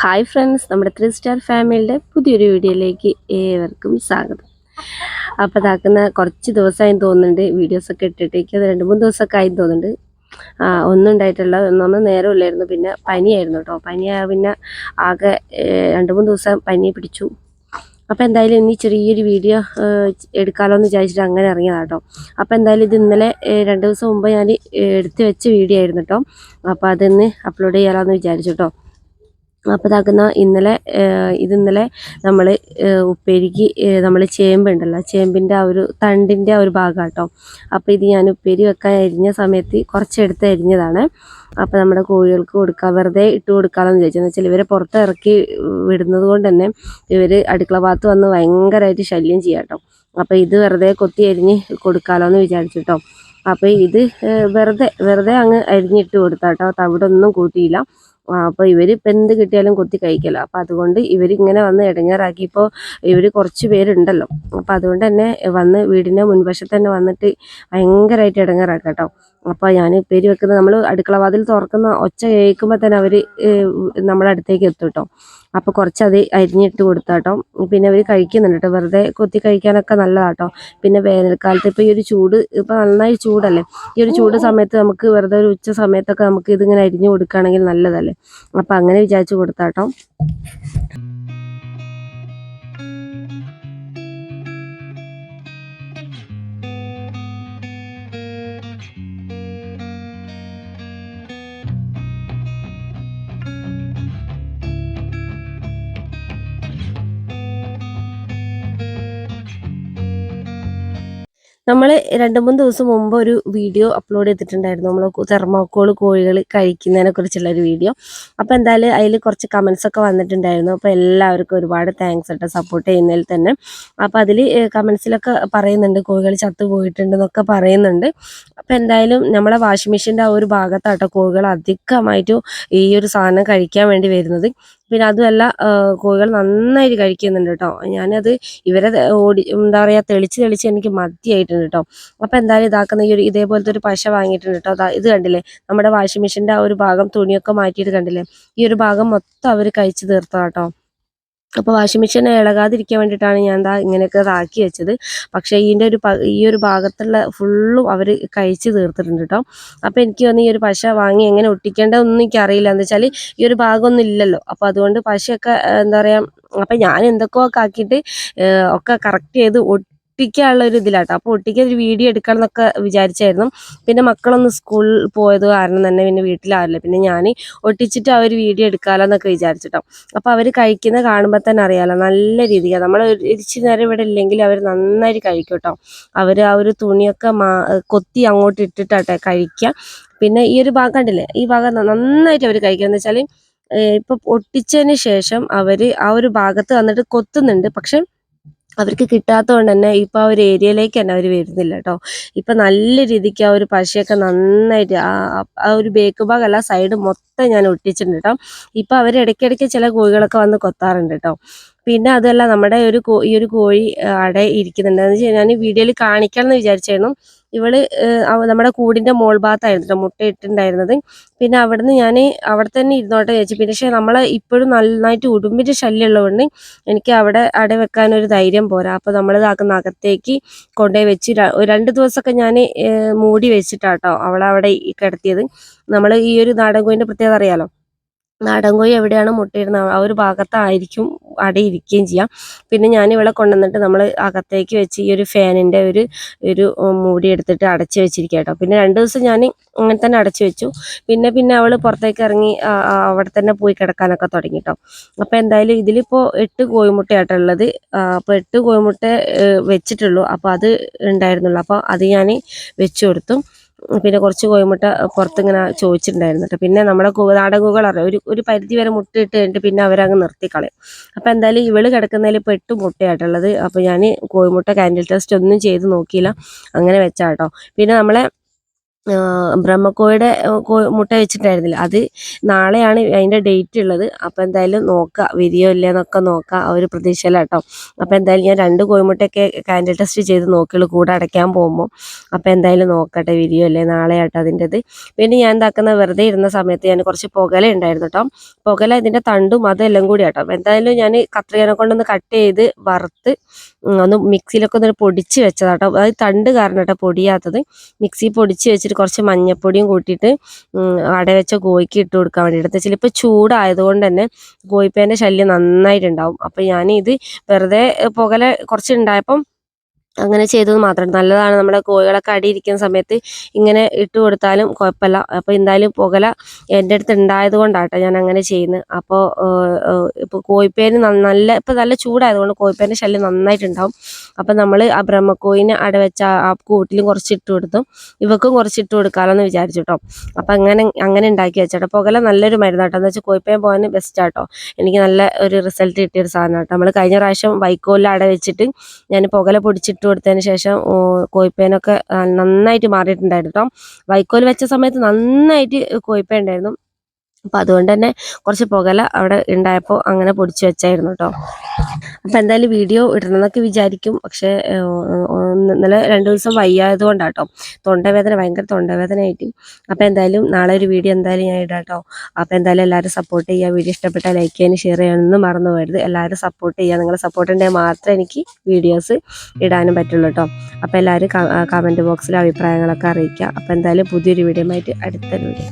Hi friends, നമ്മുടെ 3 star ഫാമിലിയുടെ പുതിയൊരു വീഡിയോയിലേക്ക് ഏവർക്കും സ്വാഗതം. അപ്പോൾ ഇതാക്കുന്ന കുറച്ച് ദിവസമായി തോന്നുന്നുണ്ട് വീഡിയോസൊക്കെ ഇട്ടിട്ടേക്ക്. അത് 2-3 ദിവസമൊക്കെ ആയി തോന്നുന്നുണ്ട്. ഒന്നും ഉണ്ടായിട്ടുള്ള ഒന്നും നേരമില്ലായിരുന്നു. പിന്നെ പനിയായിരുന്നു കേട്ടോ. പനിയായ പിന്നെ ആകെ 2-3 ദിവസം പനി പിടിച്ചു. അപ്പോൾ എന്തായാലും ഇനി ചെറിയൊരു വീഡിയോ എടുക്കാമല്ലോ എന്ന് വിചാരിച്ചിട്ട് അങ്ങനെ ഇറങ്ങിയതാണ് കേട്ടോ. അപ്പോൾ എന്തായാലും ഇത് ഇന്നലെ 2 ദിവസം മുമ്പ് ഞാൻ എടുത്ത് വെച്ച വീഡിയോ ആയിരുന്നു കേട്ടോ. അപ്പോൾ അതൊന്ന് അപ്ലോഡ് ചെയ്യാമല്ലോ എന്ന് വിചാരിച്ചു കേട്ടോ. അപ്പോൾ ഇതാക്കുന്ന ഇന്നലെ നമ്മൾ ഉപ്പേരിക്ക് നമ്മൾ ചേമ്പുണ്ടല്ലോ, ചേമ്പിൻ്റെ ആ ഒരു തണ്ടിൻ്റെ ആ ഒരു ഭാഗം കേട്ടോ. അപ്പോൾ ഇത് ഞാൻ ഉപ്പേരി വെക്കാൻ അരിഞ്ഞ സമയത്ത് കുറച്ചെടുത്ത് അരിഞ്ഞതാണ്. അപ്പോൾ നമ്മുടെ കോഴികൾക്ക് കൊടുക്കുക, വെറുതെ ഇട്ട് കൊടുക്കാമെന്ന് വിചാരിച്ചു. എന്ന് വെച്ചാൽ ഇവരെ പുറത്ത് ഇറക്കി വിടുന്നത് കൊണ്ട് തന്നെ ഇവർ അടുക്കള ഭാഗത്ത് വന്ന് ഭയങ്കരമായിട്ട് ശല്യം ചെയ്യാം കേട്ടോ. അപ്പോൾ ഇത് വെറുതെ കൊത്തി അരിഞ്ഞ് കൊടുക്കാമല്ലോ എന്ന് വിചാരിച്ചു കേട്ടോ. അപ്പോൾ ഇത് വെറുതെ അങ്ങ് അരിഞ്ഞിട്ട് കൊടുത്താട്ടോ, തവിടൊന്നും കൂട്ടിയില്ല. അപ്പോൾ ഇവർ ഇപ്പം എന്ത് കിട്ടിയാലും കൊത്തി കഴിക്കല. അപ്പോൾ അതുകൊണ്ട് ഇവരിങ്ങനെ വന്ന് ഇടങ്ങേറാക്കിയപ്പോൾ ഇവർ കുറച്ച് പേരുണ്ടല്ലോ. അപ്പോൾ അതുകൊണ്ട് തന്നെ വന്ന് വീടിൻ്റെ മുൻവശത്ത് തന്നെ വന്നിട്ട് ഭയങ്കരമായിട്ട് ഇടങ്ങേറാക്കാം കേട്ടോ. അപ്പോൾ ഞാൻ ഉപ്പേരി വെക്കുന്നത് നമ്മൾ അടുക്കള വാതിൽ തുറക്കുന്ന ഒച്ച കേൾക്കുമ്പോൾ തന്നെ അവർ നമ്മുടെ അടുത്തേക്ക് എത്തും കേട്ടോ. അപ്പോൾ കുറച്ചത് അരിഞ്ഞിട്ട് കൊടുത്താട്ടോ. പിന്നെ അവർ കഴിക്കുന്നുണ്ട് കേട്ടോ, വെറുതെ കൊത്തി കഴിക്കാനൊക്കെ നല്ലതാട്ടോ. പിന്നെ വേനൽക്കാലത്ത് ഇപ്പോൾ ഈ ഒരു ചൂട്, ഇപ്പോൾ നന്നായി ചൂടല്ലേ, ഈ ഒരു ചൂട് സമയത്ത് നമുക്ക് വെറുതെ ഒരു ഉച്ച സമയത്തൊക്കെ നമുക്ക് ഇതിങ്ങനെ അരിഞ്ഞു കൊടുക്കുകയാണെങ്കിൽ നല്ലതല്ലേ. അപ്പം അങ്ങനെ വിചാരിച്ച് കൊടുത്താട്ടോ. നമ്മൾ 2-3 ദിവസം മുമ്പ് ഒരു വീഡിയോ അപ്ലോഡ് ചെയ്തിട്ടുണ്ടായിരുന്നു, നമ്മൾ തെർമോക്കോൾ കോഴികൾ കഴിക്കുന്നതിനെ കുറിച്ചുള്ള ഒരു വീഡിയോ. അപ്പോൾ എന്തായാലും അതിൽ കുറച്ച് കമൻസൊക്കെ വന്നിട്ടുണ്ടായിരുന്നു. അപ്പോൾ എല്ലാവർക്കും ഒരുപാട് താങ്ക്സ് കേട്ടോ, സപ്പോർട്ട് ചെയ്യുന്നതിൽ തന്നെ. അപ്പോൾ അതിൽ കമൻസിലൊക്കെ പറയുന്നുണ്ട് കോഴികൾ ചത്തുപോയിട്ടുണ്ടെന്നൊക്കെ പറയുന്നുണ്ട്. അപ്പോൾ എന്തായാലും നമ്മളെ വാഷിംഗ് മെഷീൻ്റെ ആ ഒരു ഭാഗത്താട്ടോ കോഴികൾ അധികമായിട്ടും ഈ ഒരു സാധനം കഴിക്കാൻ വേണ്ടി വരുന്നത്. പിന്നെ അതുമല്ല, കോഴികൾ നന്നായിട്ട് കഴിക്കുന്നുണ്ട് കേട്ടോ. ഞാനത് ഇവരെ എന്താ പറയുക, തെളിച്ച് എനിക്ക് മതിയായിട്ടുണ്ട് കേട്ടോ. അപ്പോൾ എന്തായാലും ഇതാക്കുന്ന ഇതേപോലത്തെ ഒരു പശ വാങ്ങിയിട്ടുണ്ട് കേട്ടോ. ഇത് കണ്ടില്ലേ, നമ്മുടെ വാഷിംഗ് മെഷീൻ്റെ ആ ഒരു ഭാഗം തുണിയൊക്കെ മാറ്റിയിട്ട് കണ്ടില്ലേ, ഈ ഒരു ഭാഗം മൊത്തം അവർ കഴിച്ച് തീർത്തതാട്ടോ. അപ്പോൾ വാഷിംഗ് മെഷീൻ ഇളകാതിരിക്കാൻ വേണ്ടിയിട്ടാണ് ഞാൻ ഇങ്ങനെയൊക്കെ ഇതാക്കി വെച്ചത്. പക്ഷേ ഈ ഒരു ഭാഗത്തുള്ള ഫുള്ളും അവർ കഴിച്ച് തീർത്തിട്ടുണ്ട് കേട്ടോ. അപ്പോൾ എനിക്ക് തോന്നി ഈ ഒരു പശ വാങ്ങി എങ്ങനെ ഒട്ടിക്കേണ്ടതൊന്നും എനിക്കറിയില്ല. എന്താ വെച്ചാൽ ഈ ഒരു ഭാഗമൊന്നും ഇല്ലല്ലോ. അപ്പോൾ അതുകൊണ്ട് പശയൊക്കെ എന്താ പറയുക, അപ്പം ഞാൻ എന്തൊക്കെയൊക്കെ ആക്കിയിട്ട് ഒക്കെ കറക്റ്റ് ചെയ്ത് ഒട്ടിക്കാനുള്ള ഒരു ഇതിലാട്ടോ. അപ്പോൾ ഒട്ടിക്കാൻ ഒരു വീഡിയോ എടുക്കണം എന്നൊക്കെ വിചാരിച്ചായിരുന്നു. പിന്നെ മക്കളൊന്ന് സ്കൂളിൽ പോയത് കാരണം തന്നെ പിന്നെ വീട്ടിലാവില്ല. പിന്നെ ഞാൻ ഒട്ടിച്ചിട്ട് ആ ഒരു വീഡിയോ എടുക്കാമല്ലോ എന്നൊക്കെ വിചാരിച്ചിട്ടോ. അപ്പോൾ അവർ കഴിക്കുന്നത് കാണുമ്പോൾ തന്നെ അറിയാമല്ലോ, നല്ല രീതിക്ക് നമ്മൾ ഇച്ചിരി നേരം ഇവിടെ ഇല്ലെങ്കിൽ അവർ നന്നായിട്ട് കഴിക്കും കേട്ടോ. അവർ ആ ഒരു തുണിയൊക്കെ കൊത്തി അങ്ങോട്ട് ഇട്ടിട്ടാട്ടെ കഴിക്കുക. പിന്നെ ഈ ഒരു ഭാഗം കണ്ടില്ലേ, ഈ ഭാഗം നന്നായിട്ട് അവർ കഴിക്കുക. എന്ന് വെച്ചാൽ ഇപ്പം ഒട്ടിച്ചതിന് ശേഷം അവർ ആ ഒരു ഭാഗത്ത് വന്നിട്ട് കൊത്തുന്നുണ്ട്. പക്ഷെ അവർക്ക് കിട്ടാത്തത് കൊണ്ട് തന്നെ ഇപ്പോൾ ആ ഒരു ഏരിയയിലേക്ക് തന്നെ അവർ വരുന്നില്ല കേട്ടോ. ഇപ്പം നല്ല രീതിക്ക് ആ ഒരു പശയൊക്കെ നന്നായിട്ട് ആ ഒരു ബേക്ക് ഭാഗമല്ല, സൈഡ് മൊത്തം ഞാൻ ഒട്ടിച്ചിട്ടുണ്ട് കേട്ടോ. ഇപ്പം അവർ ഇടയ്ക്കിടയ്ക്ക് ചില കോഴികളൊക്കെ വന്ന് കൊത്താറുണ്ട് കേട്ടോ. പിന്നെ അതല്ല, നമ്മുടെ ഈ ഒരു കോഴി അട ഇരിക്കുന്നുണ്ട്. എന്ന് വെച്ചാൽ ഞാൻ വീഡിയോയിൽ കാണിക്കണം എന്ന് വിചാരിച്ചായിരുന്നു. ഇവള് നമ്മുടെ കൂടിൻ്റെ മോൾ ഭാഗത്തായിരുന്നു കേട്ടോ മുട്ട ഇട്ടിട്ടുണ്ടായിരുന്നത്. പിന്നെ അവിടുന്ന് ഞാൻ അവിടെ തന്നെ ഇരുന്നോട്ടെ വിചാരിച്ചു. പിന്നെ പക്ഷേ നമ്മളെ ഇപ്പോഴും നന്നായിട്ട് ഉടുമ്പിൻ്റെ ശല്യം ഉള്ളതുകൊണ്ട് എനിക്ക് അവിടെ അട വെക്കാനൊരു ധൈര്യം പോരാ. അപ്പോൾ നമ്മൾ ഇതാക്കുന്ന അകത്തേക്ക് കൊണ്ടുപോയി വെച്ച് 2 ദിവസമൊക്കെ ഞാൻ മൂടി വെച്ചിട്ടാട്ടോ അവിടെ കിടത്തിയത്. നമ്മൾ ഈ ഒരു നാടൻ കോഴിൻ്റെ പ്രത്യേകത അറിയാലോ, നാടൻ കോഴി എവിടെയാണ് മുട്ടയിടുന്നത് ആ ഒരു ഭാഗത്തായിരിക്കും അടയിരിക്കുകയും ചെയ്യാം. പിന്നെ ഞാൻ ഇവിടെ കൊണ്ടുവന്നിട്ട് നമ്മൾ അകത്തേക്ക് വെച്ച് ഈ ഒരു ഫാനിൻ്റെ ഒരു മൂടി എടുത്തിട്ട് അടച്ച് വെച്ചിരിക്കുക കേട്ടോ. പിന്നെ 2 ദിവസം ഞാൻ അങ്ങനെ തന്നെ അടച്ചു വെച്ചു. പിന്നെ അവൾ പുറത്തേക്ക് ഇറങ്ങി അവിടെ തന്നെ പോയി കിടക്കാനൊക്കെ തുടങ്ങി കേട്ടോ. അപ്പോൾ എന്തായാലും ഇതിലിപ്പോൾ 8 കോഴിമുട്ടയാട്ടോ ഉള്ളത്. അപ്പോൾ 8 കോഴിമുട്ട വെച്ചിട്ടുള്ളൂ. അപ്പോൾ അത് ഉണ്ടായിരുന്നുള്ളൂ. അപ്പോൾ അത് ഞാൻ വെച്ചു കൊടുത്തു. പിന്നെ കുറച്ച് കോഴിമുട്ട പുറത്തിങ്ങനെ ചോദിച്ചിട്ടുണ്ടായിരുന്നു കേട്ടോ. പിന്നെ നമ്മുടെ നാടൻ കോഴികൾ അറിയാം, ഒരു പരിധി വരെ മുട്ടയിട്ട് കഴിഞ്ഞിട്ട് പിന്നെ അവരങ്ങ് നിർത്തിക്കളയും. അപ്പോൾ എന്തായാലും ഇവള് കിടക്കുന്നതിൽ ഇപ്പോൾ 8 മുട്ടയായിട്ടുള്ളത്. അപ്പോൾ ഞാൻ കോഴിമുട്ട കാൻഡിൽ ടെസ്റ്റ് ഒന്നും ചെയ്ത് നോക്കിയില്ല, അങ്ങനെ വെച്ചാട്ടോ. പിന്നെ നമ്മളെ ബ്രഹ്മക്കോഴിയുടെ മുട്ട വെച്ചിട്ടായിരുന്നില്ല, അത് നാളെയാണ് അതിൻ്റെ ഡേറ്റ് ഉള്ളത്. അപ്പോൾ എന്തായാലും നോക്കുക, വിരിയോ ഇല്ലയെന്നൊക്കെ നോക്കുക, ആ ഒരു പ്രതീക്ഷയിലാട്ടോ. അപ്പോൾ എന്തായാലും ഞാൻ 2 കോഴിമുട്ടയൊക്കെ കാൻഡിൽ ടെസ്റ്റ് ചെയ്ത് നോക്കിയുള്ളൂ കൂടെ അടയ്ക്കാൻ പോകുമ്പോൾ. അപ്പോൾ എന്തായാലും നോക്കട്ടെ വിരിയോ അല്ലേ, നാളെ ആട്ടോ അതിൻ്റെത്. പിന്നെ ഞാൻ എന്താക്കുന്ന, വെറുതെ ഇരുന്ന സമയത്ത് ഞാൻ കുറച്ച് പുകല ഉണ്ടായിരുന്നു കേട്ടോ. പുകല ഇതിൻ്റെ തണ്ടും അതെല്ലാം കൂടി ആട്ടോ. എന്തായാലും ഞാൻ കത്രികനെ കൊണ്ടൊന്ന് കട്ട് ചെയ്ത് വറുത്ത് ഒന്ന് മിക്സിയിലൊക്കെ ഒന്ന് പൊടിച്ച് വെച്ചതാട്ടോ. അത് തണ്ട് കാരണം കേട്ടോ പൊടിയാത്തത്. മിക്സി പൊടിച്ച് വെച്ചിട്ട് കുറച്ച് മഞ്ഞപ്പൊടിയും കൂട്ടിയിട്ട് അടവെച്ച കോഴിക്ക് ഇട്ട് കൊടുക്കാൻ വേണ്ടിയിട്ട്. ചിലപ്പോൾ ചൂടായതുകൊണ്ട് തന്നെ കോഴിപ്പേൻ്റെ ശല്യം നന്നായിട്ടുണ്ടാവും. അപ്പോൾ ഞാനിത് വെറുതെ പുകല കുറച്ച് ഉണ്ടായപ്പം അങ്ങനെ ചെയ്തത് മാത്രം. നല്ലതാണ്, നമ്മുടെ കോഴികളൊക്കെ അടിയിരിക്കുന്ന സമയത്ത് ഇങ്ങനെ ഇട്ട് കൊടുത്താലും കുഴപ്പമില്ല. അപ്പോൾ എന്തായാലും പുകല എൻ്റെ അടുത്ത് ഉണ്ടായത് കൊണ്ടാട്ടോ ഞാൻ അങ്ങനെ ചെയ്യുന്നത്. അപ്പോൾ ഇപ്പോൾ കോഴിപ്പേന് നല്ല ചൂടായതുകൊണ്ട് കോഴിപ്പേൻ്റെ ശല്യം നന്നായിട്ടുണ്ടാവും. അപ്പോൾ നമ്മൾ ആ ബ്രഹ്മക്കോയിനെ അടവെച്ച ആ കൂട്ടിലും കുറച്ച് ഇട്ട് കൊടുത്തു, ഇവക്കും കുറച്ച് ഇട്ട് കൊടുക്കാമല്ലോ എന്ന് വിചാരിച്ചു കേട്ടോ. അപ്പോൾ അങ്ങനെ ഉണ്ടാക്കി വെച്ചോട്ടോ. പുകല നല്ലൊരു മരുന്നാട്ടോ, എന്ന് വെച്ചാൽ കോഴിപ്പേൻ പോകാൻ ബെസ്റ്റ് ആട്ടോ. എനിക്ക് നല്ല ഒരു റിസൾട്ട് കിട്ടിയൊരു സാധനം കേട്ടോ. നമ്മൾ കഴിഞ്ഞ പ്രാവശ്യം വൈക്കോലിൽ അടവെച്ചിട്ട് ഞാൻ പുകല പൊടിച്ചിട്ട് കൊടുത്തതിന് ശേഷം കോഴിപ്പേനൊക്കെ നന്നായിട്ട് മാറിയിട്ടുണ്ടായിരുന്നു കേട്ടോ. വൈക്കോൽ വെച്ച സമയത്ത് നന്നായിട്ട് കോഴിപ്പേൻ ഉണ്ടായിരുന്നു. അപ്പോൾ അതുകൊണ്ട് തന്നെ കുറച്ച് പുകല അവിടെ ഉണ്ടായപ്പോൾ അങ്ങനെ പൊടിച്ച് വെച്ചായിരുന്നു കേട്ടോ. അപ്പോൾ എന്തായാലും വീഡിയോ ഇടണമെന്നൊക്കെ വിചാരിക്കും, പക്ഷേ ഇന്നലെ 2 ദിവസം വയ്യായത് കൊണ്ടാട്ടോ, ഭയങ്കര തൊണ്ടവേദന ആയിട്ട്. അപ്പോൾ എന്തായാലും നാളെ ഒരു വീഡിയോ എന്തായാലും ഞാൻ ഇടാം കേട്ടോ. അപ്പോൾ എന്തായാലും എല്ലാവരും സപ്പോർട്ട് ചെയ്യുക, വീഡിയോ ഇഷ്ടപ്പെട്ടാൽ ലൈക്ക് ചെയ്യാനും ഷെയർ ചെയ്യാനൊന്നും മറന്നു പോകരുത്. എല്ലാവരും സപ്പോർട്ട് ചെയ്യുക, നിങ്ങളുടെ സപ്പോർട്ട് ഉണ്ടെങ്കിൽ മാത്രമേ എനിക്ക് വീഡിയോസ് ഇടാനും പറ്റുള്ളൂ കേട്ടോ. അപ്പോൾ എല്ലാവരും കമൻറ്റ് ബോക്സിൽ അഭിപ്രായങ്ങളൊക്കെ അറിയിക്കുക. അപ്പോൾ എന്തായാലും പുതിയൊരു വീഡിയോ ആയിട്ട് അടുത്തൊരു വീഡിയോ.